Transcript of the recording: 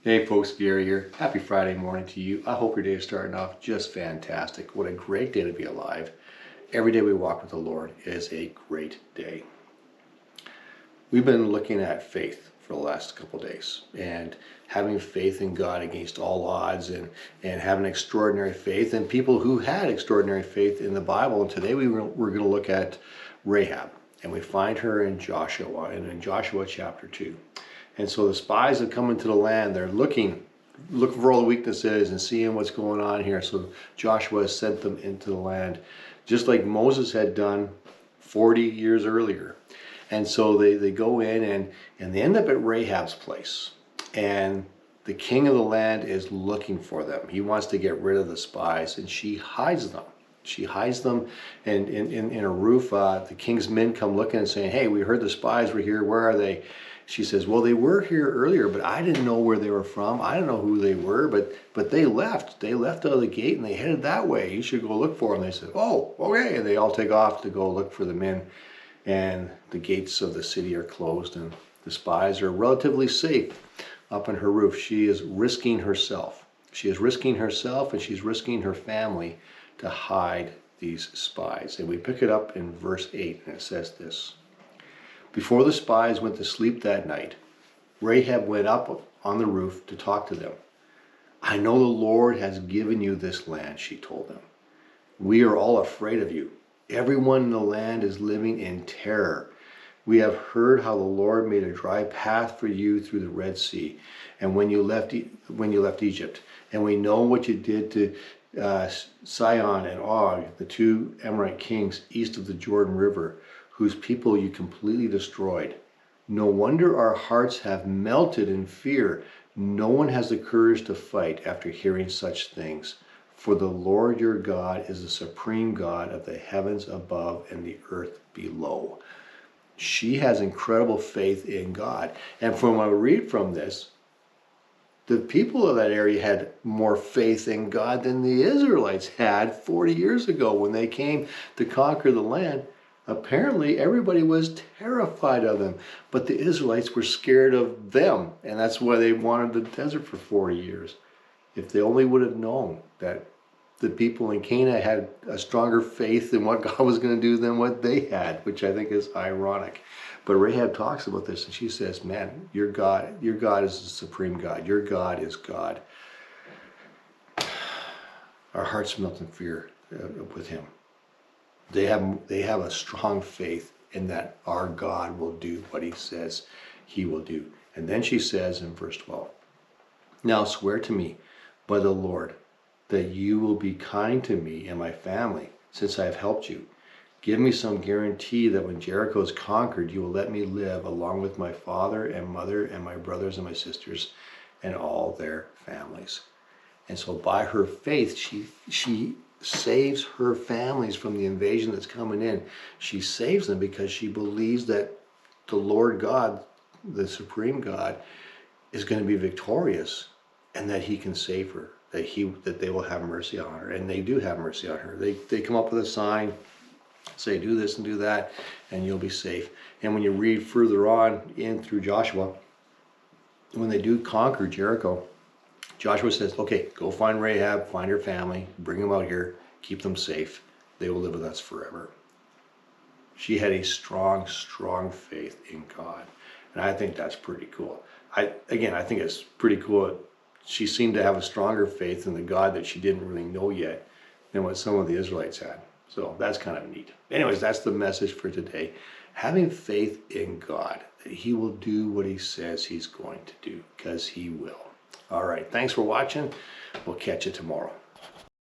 Hey folks, Gary here. Happy Friday morning to you. I hope your day is starting off just fantastic. What a great day to be alive. Every day we walk with the Lord is a great day. We've been looking at faith for the last couple days and having faith in God against all odds and having extraordinary faith and people who had extraordinary faith in the Bible. And today we're going to look at Rahab, and we find her in Joshua and in Joshua chapter 2. And so the spies have come into the land. They're looking for all the weaknesses and seeing what's going on here. So Joshua has sent them into the land, just like Moses had done 40 years earlier. And so they go in and they end up at Rahab's place. And the king of the land is looking for them. He wants to get rid of the spies, and she hides them. She hides them in a roof. The king's men come looking and saying, "Hey, we heard the spies were here. Where are they?" She says, "Well, they were here earlier, but I didn't know where they were from. I don't know who they were, but they left. They left out of the gate and they headed that way. You should go look for them." They said, "Oh, okay." And they all take off to go look for the men. And the gates of the city are closed, and the spies are relatively safe up on her roof. She is risking herself. She is risking herself, and she's risking her family to hide these spies. And we pick it up in verse 8, and it says this: "Before the spies went to sleep that night, Rahab went up on the roof to talk to them. 'I know the Lord has given you this land,' she told them. 'We are all afraid of you. Everyone in the land is living in terror. We have heard how the Lord made a dry path for you through the Red Sea, and when you left Egypt, and we know what you did to Sihon and Og, the two Amorite kings east of the Jordan River, whose people you completely destroyed. No wonder our hearts have melted in fear. No one has the courage to fight after hearing such things. For the Lord your God is the supreme God of the heavens above and the earth below.'" She has incredible faith in God. And from what I read from this, the people of that area had more faith in God than the Israelites had 40 years ago when they came to conquer the land. Apparently, everybody was terrified of them, but the Israelites were scared of them, and that's why they wandered the desert for 40 years. If they only would have known that the people in Canaan had a stronger faith in what God was going to do than what they had, which I think is ironic. But Rahab talks about this, and she says, "Man, your God is the supreme God. Your God is God." Our hearts melt in fear with him. They have a strong faith in that our God will do what he says he will do. And then she says in verse 12, "Now swear to me by the Lord that you will be kind to me and my family, since I have helped you. Give me some guarantee that when Jericho is conquered, you will let me live along with my father and mother and my brothers and my sisters and all their families." And so by her faith, she saves her families from the invasion that's coming in. She saves them because she believes that the Lord God, the supreme God, is going to be victorious and that he can save her, that they will have mercy on her. And they do have mercy on her. They come up with a sign, say, "Do this and do that, and you'll be safe." And when you read further on in through Joshua, when they do conquer Jericho, Joshua says, "Okay, go find Rahab, find her family, bring them out here, keep them safe. They will live with us forever." She had a strong, strong faith in God. And I think that's pretty cool. I think it's pretty cool. She seemed to have a stronger faith in the God that she didn't really know yet than what some of the Israelites had. So that's kind of neat. Anyways, that's the message for today. Having faith in God, that he will do what he says he's going to do, because he will. All right, thanks for watching. We'll catch you tomorrow.